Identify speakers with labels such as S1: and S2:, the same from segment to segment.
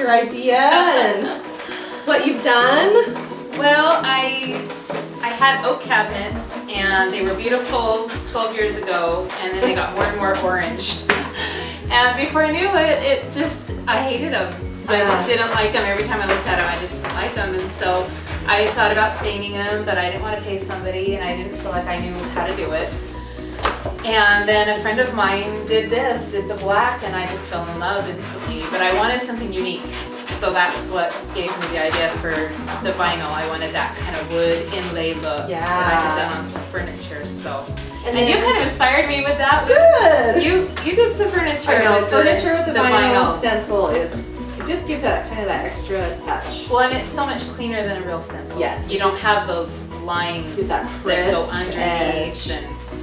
S1: your idea and what you've done?
S2: Well, I had oak cabinets, and they were beautiful 12 years ago, and then they got more and more orange. And before I knew it, I hated them. I just didn't like them. Every time I looked at them, I just didn't like them. And so I thought about staining them, but I didn't want to pay somebody, and I didn't feel like I knew how to do it. And then a friend of mine did the black, and I just fell in love instantly. But I wanted something unique. So that's what gave me the idea for the vinyl. I wanted that kind of wood inlay look that I had done on some furniture. So, and you kind of inspired me with that.
S1: Good.
S2: You did some furniture. With
S1: furniture with the vinyl stencil it just gives that kind of that extra touch.
S2: Well, and it's so much cleaner than a real stencil.
S1: Yes.
S2: You don't have those lines that go underneath.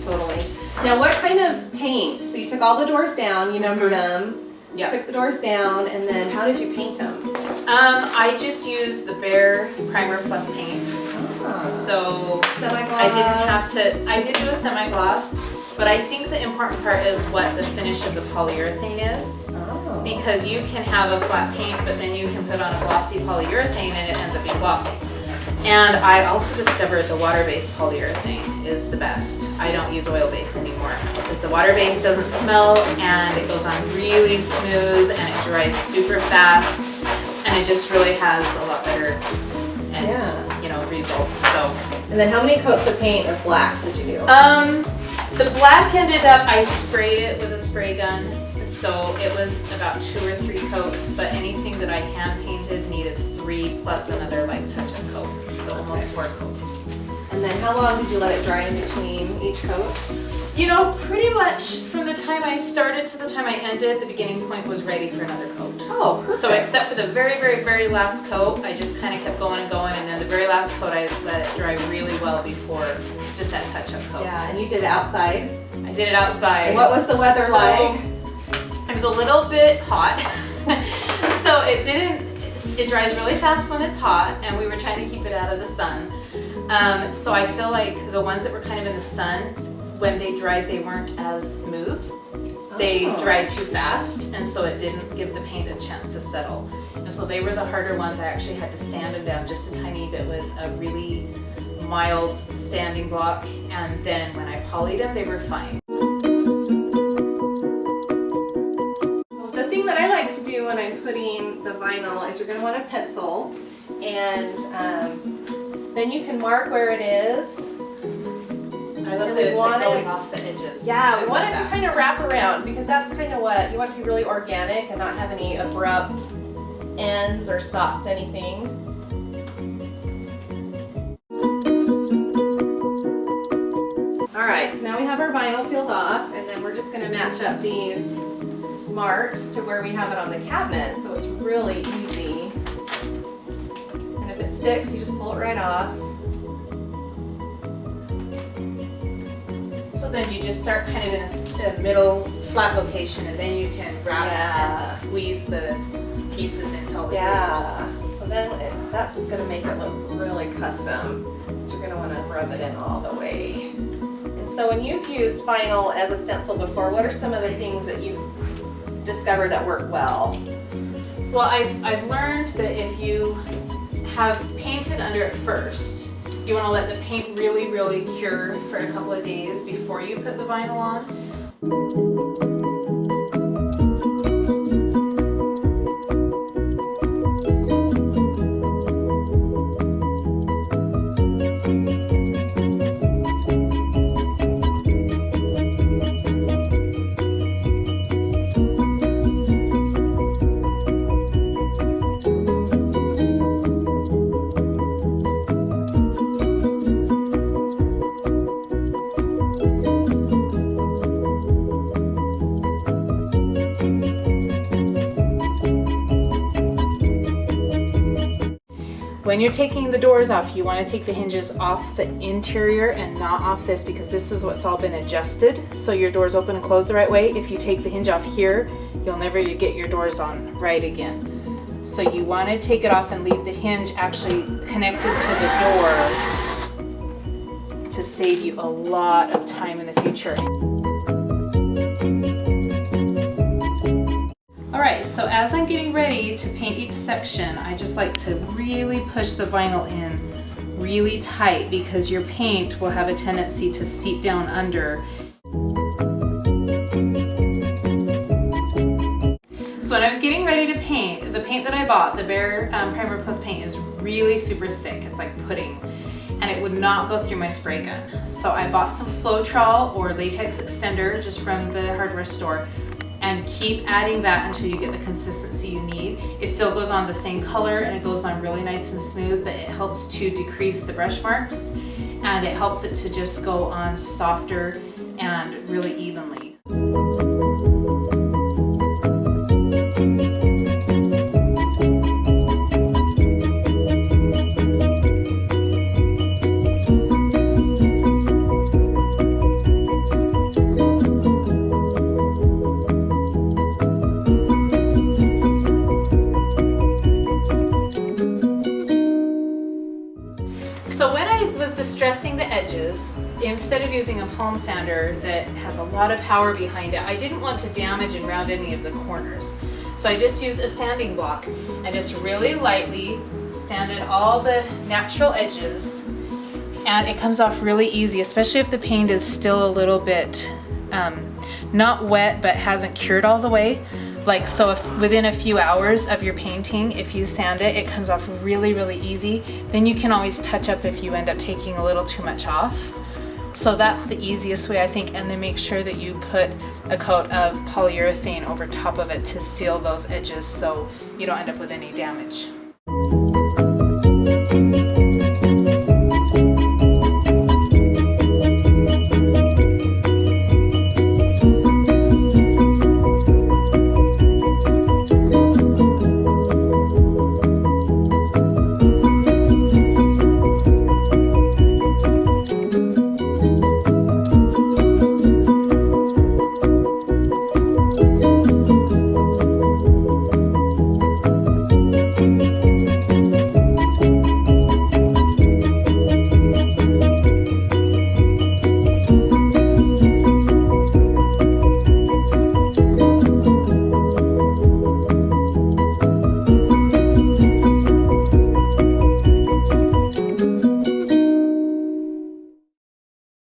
S1: Totally. Now, what kind of paint? So you took all the doors down, you numbered them.
S2: Yeah.
S1: Took the doors down, and then how did you paint them?
S2: I just used the Bare Primer Plus paint. So
S1: semi-gloss.
S2: I didn't have to. I did do a semi-gloss, but I think the important part is what the finish of the polyurethane is. Because you can have a flat paint, but then you can put on a glossy polyurethane, and it ends up being glossy. And I also discovered the water-based polyurethane is the best. I don't use oil-based anymore because the water-based doesn't smell, and it goes on really smooth, and it dries super fast, and it just really has a lot better results. So.
S1: And then how many coats of paint of black did you do?
S2: The black ended up, I sprayed it with a spray gun, so it was about 2 or 3 coats, but anything that I hand painted needed 3 plus another touch-up coat, so almost 4 coats.
S1: And then how long did you let it dry in between each coat?
S2: You know, pretty much from the time I started to the time I ended, the beginning point was ready for another coat.
S1: Oh, perfect.
S2: So except for the very, very, very last coat, I just kind of kept going and going, and then the very last coat I let it dry really well before just that touch-up coat.
S1: Yeah, and you did it outside?
S2: I did it outside.
S1: And what was the weather like?
S2: It was a little bit hot, so it dries really fast when it's hot, and we were trying to keep it out of the sun. So I feel like the ones that were kind of in the sun, when they dried, they weren't as smooth. They dried too fast, and so it didn't give the paint a chance to settle. And so they were the harder ones. I actually had to sand them down just a tiny bit with a really mild sanding block, and then when I polyed them, they were fine. The thing that I like to do when I'm putting the vinyl is you're going to want a pencil, and then you can mark where it is. I love it going off the edges.
S1: Yeah, we want it to kind of wrap around because that's kind of what you want it to be really organic and not have any abrupt ends or stops to anything. All right, so now we have our vinyl peeled off, and then we're just going to match up these marks to where we have it on the cabinet, so it's really easy. And if it sticks, you just pull it right off.
S2: So then you just start kind of in a middle flat location, and then you can wrap and squeeze the pieces into all the
S1: grooves. So then that's going to make it look really custom. So you're going to want to rub it in all the way. And so when you've used vinyl as a stencil before, what are some of the things that you've discovered that work well?
S2: Well, I've learned that if you have painted under it first, you want to let the paint really, really cure for a couple of days before you put the vinyl on. When you're taking the doors off, you want to take the hinges off the interior and not off this, because this is what's all been adjusted so your doors open and close the right way. If you take the hinge off here, you'll never get your doors on right again. So you want to take it off and leave the hinge actually connected to the door to save you a lot of time in the future. Alright, so as I'm getting ready to paint each section, I just like to really push the vinyl in really tight because your paint will have a tendency to seep down under. So when I was getting ready to paint, the paint that I bought, the Bare Primer Plus paint, is really super thick. It's like pudding, and it would not go through my spray gun. So I bought some Floetrol or latex extender just from the hardware store, and keep adding that until you get the consistency you need. It still goes on the same color and it goes on really nice and smooth, but it helps to decrease the brush marks and it helps it to just go on softer and really evenly. So when I was distressing the edges, instead of using a palm sander that has a lot of power behind it, I didn't want to damage and round any of the corners. So I just used a sanding block and just really lightly sanded all the natural edges, and it comes off really easy, especially if the paint is still a little bit not wet but hasn't cured all the way. Like, so if within a few hours of your painting, if you sand it, it comes off really, really easy. Then you can always touch up if you end up taking a little too much off. So that's the easiest way, I think, and then make sure that you put a coat of polyurethane over top of it to seal those edges so you don't end up with any damage.